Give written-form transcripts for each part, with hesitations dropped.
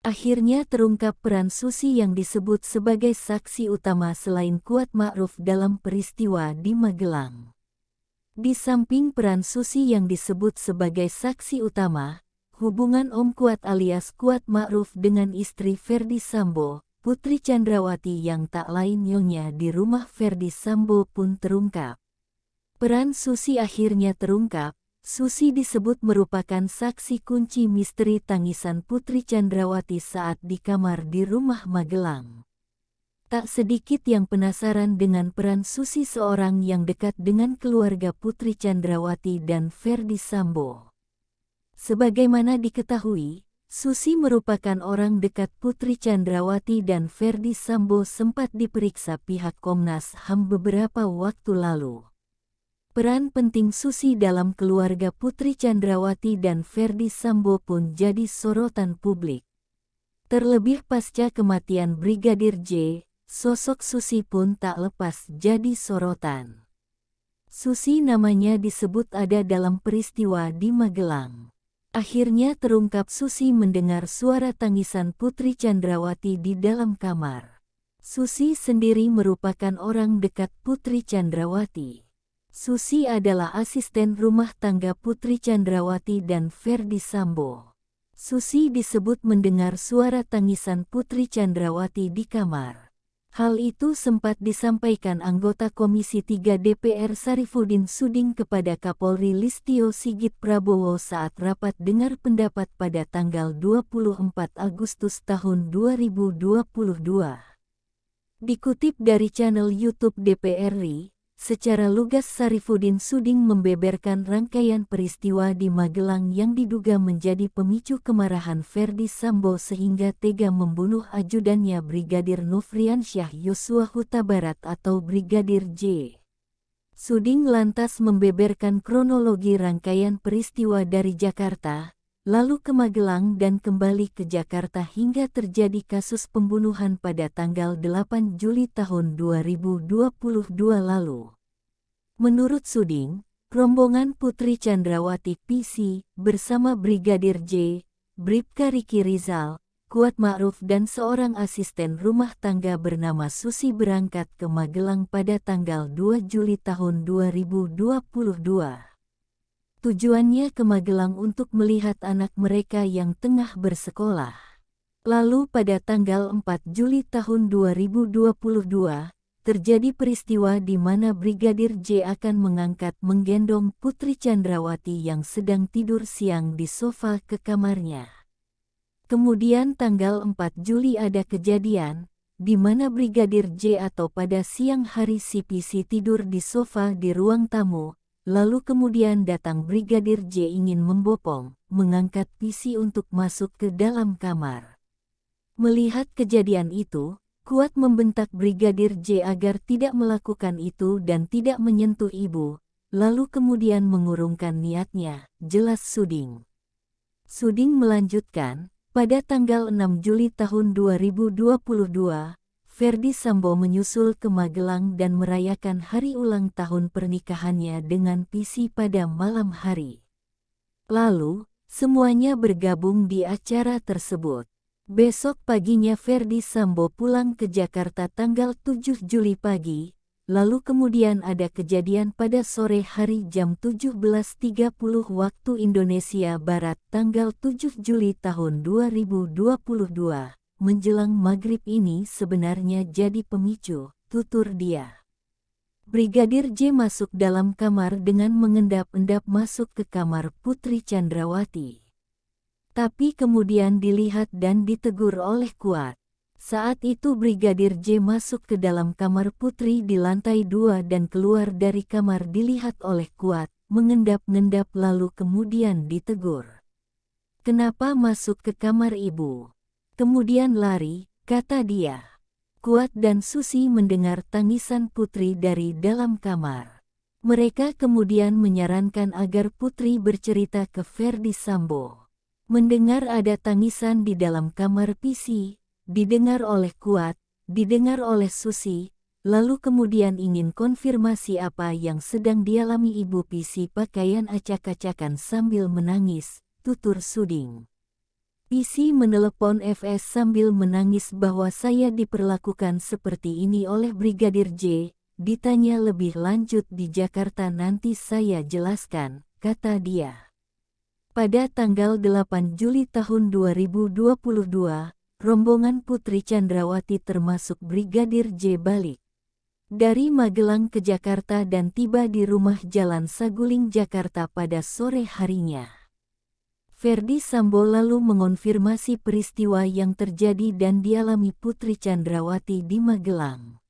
Akhirnya terungkap peran Susi yang disebut sebagai saksi utama selain Kuat Ma'ruf dalam peristiwa di Magelang. Di samping peran Susi yang disebut sebagai saksi utama, hubungan Om Kuat alias Kuat Ma'ruf dengan istri Ferdy Sambo, Putri Chandrawati yang tak lain nyonya di rumah Ferdy Sambo pun terungkap. Peran Susi akhirnya terungkap. Susi disebut merupakan saksi kunci misteri tangisan Putri Chandrawati saat di kamar di rumah Magelang. Tak sedikit yang penasaran dengan peran Susi, seorang yang dekat dengan keluarga Putri Chandrawati dan Ferdy Sambo. Sebagaimana diketahui, Susi merupakan orang dekat Putri Chandrawati dan Ferdy Sambo, sempat diperiksa pihak Komnas HAM beberapa waktu lalu. Peran penting Susi dalam keluarga Putri Chandrawati dan Ferdy Sambo pun jadi sorotan publik. Terlebih pasca kematian Brigadir J, sosok Susi pun tak lepas jadi sorotan. Susi namanya disebut ada dalam peristiwa di Magelang. Akhirnya terungkap Susi mendengar suara tangisan Putri Chandrawati di dalam kamar. Susi sendiri merupakan orang dekat Putri Chandrawati. Susi adalah asisten rumah tangga Putri Chandrawati dan Ferdy Sambo. Susi disebut mendengar suara tangisan Putri Chandrawati di kamar. Hal itu sempat disampaikan anggota Komisi 3 DPR Sarifudin Suding kepada Kapolri Listio Sigit Prabowo saat rapat dengar pendapat pada tanggal 24 Agustus tahun 2022. Dikutip dari channel YouTube DPR RI, secara lugas Sarifudin Suding membeberkan rangkaian peristiwa di Magelang yang diduga menjadi pemicu kemarahan Ferdy Sambo sehingga tega membunuh ajudannya Brigadir Nofriansyah Yosua Huta Barat atau Brigadir J. Suding lantas membeberkan kronologi rangkaian peristiwa dari Jakarta, lalu ke Magelang dan kembali ke Jakarta hingga terjadi kasus pembunuhan pada tanggal 8 Juli tahun 2022 lalu. Menurut Suding, rombongan Putri Chandrawati PC bersama Brigadir J, Bribka Riki Rizal, Kuat Ma'ruf dan seorang asisten rumah tangga bernama Susi berangkat ke Magelang pada tanggal 2 Juli tahun 2022. Tujuannya ke Magelang untuk melihat anak mereka yang tengah bersekolah. Lalu pada tanggal 4 Juli tahun 2022, terjadi peristiwa di mana Brigadir J akan menggendong Putri Chandrawati yang sedang tidur siang di sofa ke kamarnya. Kemudian tanggal 4 Juli ada kejadian, di mana Brigadir J atau pada siang hari si PC tidur di sofa di ruang tamu. Lalu kemudian datang Brigadir J ingin membopong, mengangkat PC untuk masuk ke dalam kamar. Melihat kejadian itu, Kuat membentak Brigadir J agar tidak melakukan itu dan tidak menyentuh ibu, lalu kemudian mengurungkan niatnya, jelas Suding. Suding melanjutkan, pada tanggal 6 Juli tahun 2022, Ferdy Sambo menyusul ke Magelang dan merayakan hari ulang tahun pernikahannya dengan PC pada malam hari. Lalu, semuanya bergabung di acara tersebut. Besok paginya Ferdy Sambo pulang ke Jakarta tanggal 7 Juli pagi, lalu kemudian ada kejadian pada sore hari jam 17.30 waktu Indonesia Barat tanggal 7 Juli tahun 2022. Menjelang maghrib ini sebenarnya jadi pemicu, tutur dia. Brigadir J masuk dalam kamar dengan mengendap-endap masuk ke kamar Putri Chandrawati. Tapi kemudian dilihat dan ditegur oleh Kuat. Saat itu Brigadir J masuk ke dalam kamar Putri di lantai 2 dan keluar dari kamar dilihat oleh Kuat, mengendap-endap lalu kemudian ditegur. "Kenapa masuk ke kamar ibu?" Kemudian lari, kata dia. Kuat dan Susi mendengar tangisan Putri dari dalam kamar. Mereka kemudian menyarankan agar Putri bercerita ke Ferdy Sambo. Mendengar ada tangisan di dalam kamar PC, didengar oleh Kuat, didengar oleh Susi, lalu kemudian ingin konfirmasi apa yang sedang dialami ibu PC pakaian acak-acakan sambil menangis, tutur Suding. PC menelepon FS sambil menangis bahwa saya diperlakukan seperti ini oleh Brigadir J. Ditanya lebih lanjut di Jakarta nanti saya jelaskan, kata dia. Pada tanggal 8 Juli tahun 2022, rombongan Putri Chandrawati termasuk Brigadir J balik dari Magelang ke Jakarta dan tiba di rumah Jalan Saguling, Jakarta pada sore harinya. Ferdi Sambo lalu mengonfirmasi peristiwa yang terjadi dan dialami Putri Chandrawati di Magelang.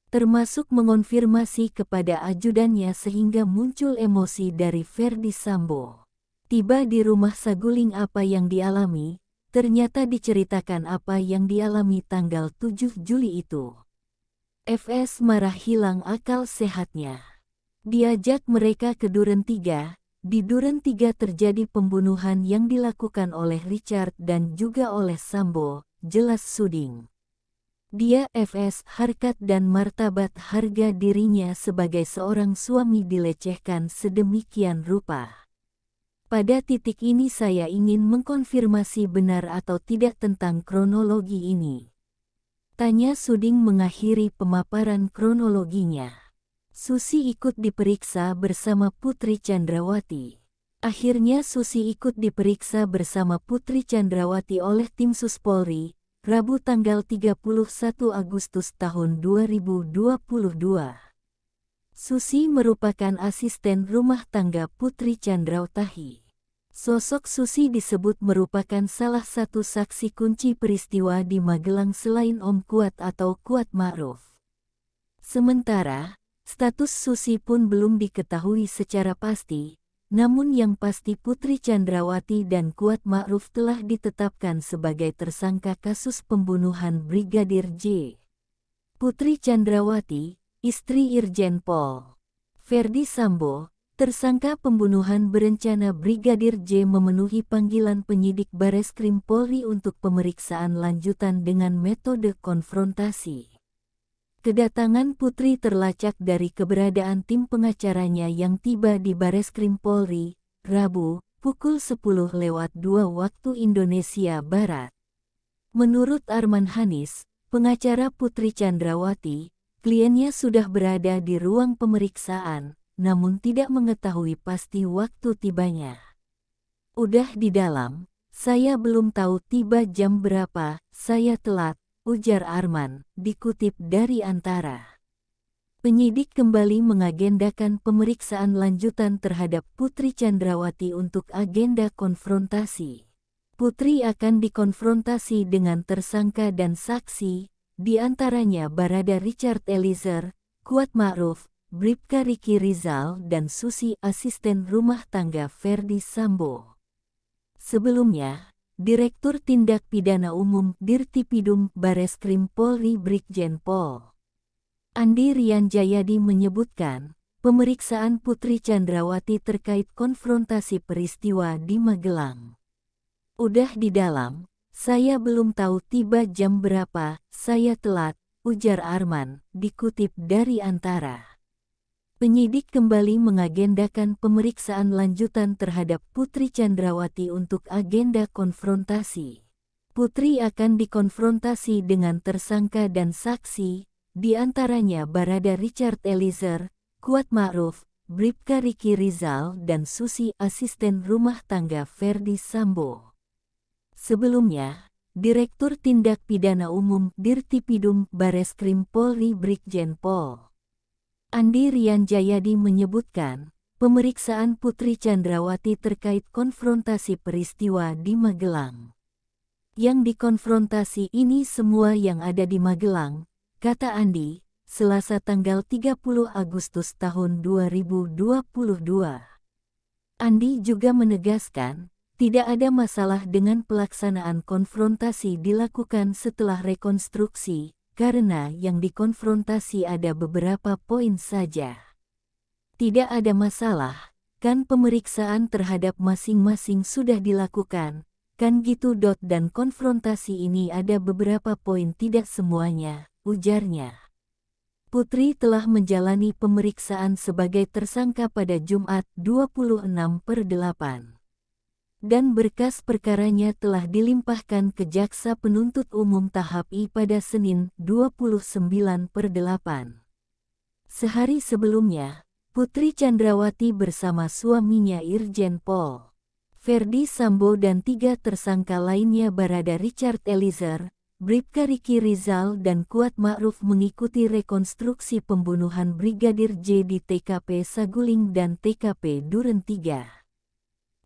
Termasuk mengonfirmasi kepada ajudannya sehingga muncul emosi dari Ferdi Sambo. Tiba di rumah Saguling apa yang dialami, ternyata diceritakan apa yang dialami tanggal 7 Juli itu. FS marah hilang akal sehatnya. Diajak mereka ke Duren 3. Di Duren 3 terjadi pembunuhan yang dilakukan oleh Richard dan juga oleh Sambo, jelas Suding. Dia FS harkat dan martabat harga dirinya sebagai seorang suami dilecehkan sedemikian rupa. Pada titik ini saya ingin mengkonfirmasi benar atau tidak tentang kronologi ini. Tanya Suding mengakhiri pemaparan kronologinya. Susi ikut diperiksa bersama Putri Chandrawati. Akhirnya Susi ikut diperiksa bersama Putri Chandrawati oleh tim Sus Polri, Rabu tanggal 31 Agustus tahun 2022. Susi merupakan asisten rumah tangga Putri Chandrawati. Sosok Susi disebut merupakan salah satu saksi kunci peristiwa di Magelang selain Om Kuat atau Kuat Ma'ruf. Sementara, status Susi pun belum diketahui secara pasti, namun yang pasti Putri Chandrawati dan Kuat Ma'ruf telah ditetapkan sebagai tersangka kasus pembunuhan Brigadir J. Putri Chandrawati, istri Irjen Pol Ferdi Sambo, tersangka pembunuhan berencana Brigadir J memenuhi panggilan penyidik Bareskrim Polri untuk pemeriksaan lanjutan dengan metode konfrontasi. Kedatangan Putri terlacak dari keberadaan tim pengacaranya yang tiba di Bareskrim Polri, Rabu, pukul 10.02 waktu Indonesia Barat. Menurut Arman Hanis, pengacara Putri Chandrawati, kliennya sudah berada di ruang pemeriksaan, namun tidak mengetahui pasti waktu tibanya. Udah di dalam, saya belum tahu tiba jam berapa, saya telat, ujar Arman, dikutip dari Antara. Penyidik kembali mengagendakan pemeriksaan lanjutan terhadap Putri Chandrawati untuk agenda konfrontasi. Putri akan dikonfrontasi dengan tersangka dan saksi, di antaranya Barada Richard Eliezer, Kuat Ma'ruf, Bribka Riki Rizal dan Susi asisten rumah tangga Ferdi Sambo. Sebelumnya, Direktur Tindak Pidana Umum Dirtipidum Bareskrim Polri Brigjen Pol Andi Rian Jayadi menyebutkan, pemeriksaan Putri Chandrawati terkait konfrontasi peristiwa di Magelang. Udah di dalam, saya belum tahu tiba jam berapa, saya telat, ujar Arman, dikutip dari Antara. Penyidik kembali mengagendakan pemeriksaan lanjutan terhadap Putri Chandrawati untuk agenda konfrontasi. Putri akan dikonfrontasi dengan tersangka dan saksi, di antaranya Barada Richard Eliezer, Kuat Ma'ruf, Bribka Riki Rizal dan Susi asisten rumah tangga Ferdi Sambo. Sebelumnya, Direktur Tindak Pidana Umum Dirtipidum Bareskrim Polri Brigjen Pol Andi Rian Jayadi menyebutkan, pemeriksaan Putri Chandrawati terkait konfrontasi peristiwa di Magelang. Yang dikonfrontasi ini semua yang ada di Magelang, kata Andi, Selasa tanggal 30 Agustus tahun 2022. Andi juga menegaskan, tidak ada masalah dengan pelaksanaan konfrontasi dilakukan setelah rekonstruksi, karena yang dikonfrontasi ada beberapa poin saja. Tidak ada masalah, kan pemeriksaan terhadap masing-masing sudah dilakukan, kan gitu. Dan konfrontasi ini ada beberapa poin tidak semuanya, ujarnya. Putri telah menjalani pemeriksaan sebagai tersangka pada Jumat 26/8. dan berkas perkaranya telah dilimpahkan ke Jaksa Penuntut Umum tahap I pada Senin 29/8. Sehari sebelumnya, Putri Chandrawati bersama suaminya Irjen Pol Ferdy Sambo dan 3 tersangka lainnya Barada Richard Eliezer, Bribka Riki Rizal dan Kuat Ma'ruf mengikuti rekonstruksi pembunuhan Brigadir J di TKP Saguling dan TKP Duren 3.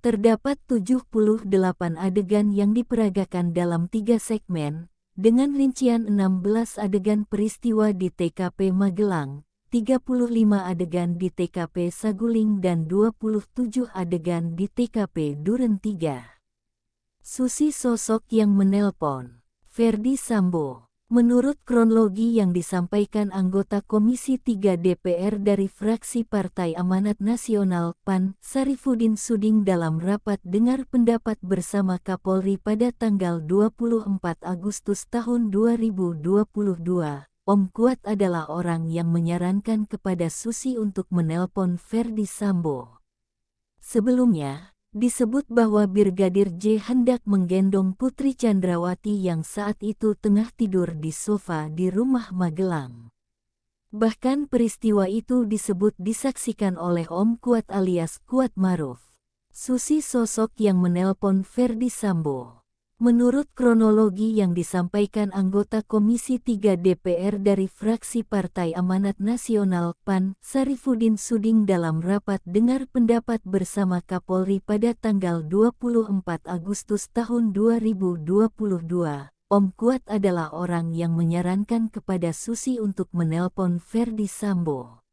Terdapat 78 adegan yang diperagakan dalam 3 segmen, dengan rincian 16 adegan peristiwa di TKP Magelang, 35 adegan di TKP Saguling dan 27 adegan di TKP Duren 3. Susi sosok yang menelpon Ferdy Sambo. Menurut kronologi yang disampaikan anggota Komisi 3 DPR dari fraksi Partai Amanat Nasional PAN, Sarifudin Suding dalam rapat dengar pendapat bersama Kapolri pada tanggal 24 Agustus tahun 2022, Om Kuat adalah orang yang menyarankan kepada Susi untuk menelpon Ferdy Sambo. Sebelumnya, disebut bahwa Brigadir J hendak menggendong Putri Chandrawati yang saat itu tengah tidur di sofa di rumah Magelang. Bahkan peristiwa itu disebut disaksikan oleh Om Kuat alias Kuat Ma'ruf. Susi sosok yang menelpon Ferdy Sambo. Menurut kronologi yang disampaikan anggota Komisi 3 DPR dari fraksi Partai Amanat Nasional PAN, Sarifudin Suding dalam rapat dengar pendapat bersama Kapolri pada tanggal 24 Agustus tahun 2022, Om Kuat adalah orang yang menyarankan kepada Susi untuk menelpon Ferdy Sambo.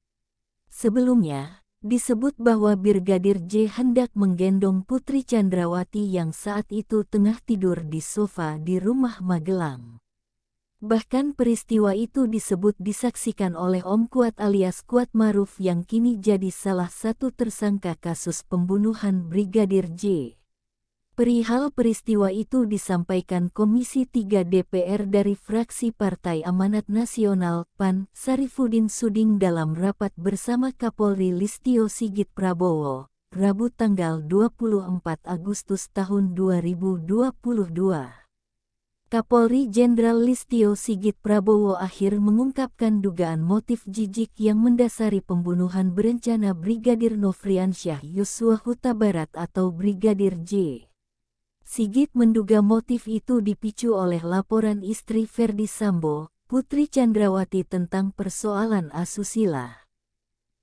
Sebelumnya, disebut bahwa Brigadir J hendak menggendong Putri Chandrawati yang saat itu tengah tidur di sofa di rumah Magelang. Bahkan peristiwa itu disebut disaksikan oleh Om Kuat alias Kuat Ma'ruf yang kini jadi salah satu tersangka kasus pembunuhan Brigadir J. Perihal peristiwa itu disampaikan Komisi 3 DPR dari fraksi Partai Amanat Nasional PAN, Sarifudin Suding dalam rapat bersama Kapolri Listio Sigit Prabowo, Rabu tanggal 24 Agustus tahun 2022. Kapolri Jenderal Listio Sigit Prabowo akhir mengungkapkan dugaan motif jijik yang mendasari pembunuhan berencana Brigadir Nofriansyah Yosua Huta Barat atau Brigadir J. Sigit menduga motif itu dipicu oleh laporan istri Ferdy Sambo, Putri Chandrawati tentang persoalan asusila.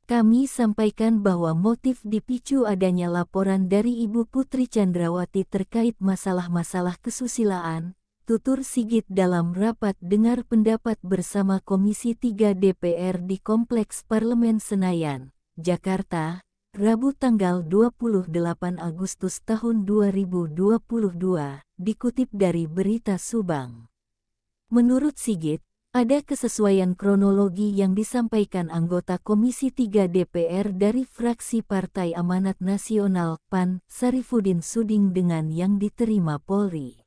Kami sampaikan bahwa motif dipicu adanya laporan dari Ibu Putri Chandrawati terkait masalah-masalah kesusilaan, tutur Sigit dalam rapat dengar pendapat bersama Komisi 3 DPR di Kompleks Parlemen Senayan, Jakarta, Rabu tanggal 28 Agustus tahun 2022, dikutip dari Berita Subang. Menurut Sigit, ada kesesuaian kronologi yang disampaikan anggota Komisi 3 DPR dari fraksi Partai Amanat Nasional PAN, Sarifudin Suding dengan yang diterima Polri.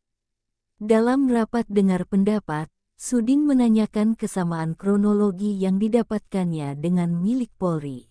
Dalam rapat dengar pendapat, Suding menanyakan kesamaan kronologi yang didapatkannya dengan milik Polri.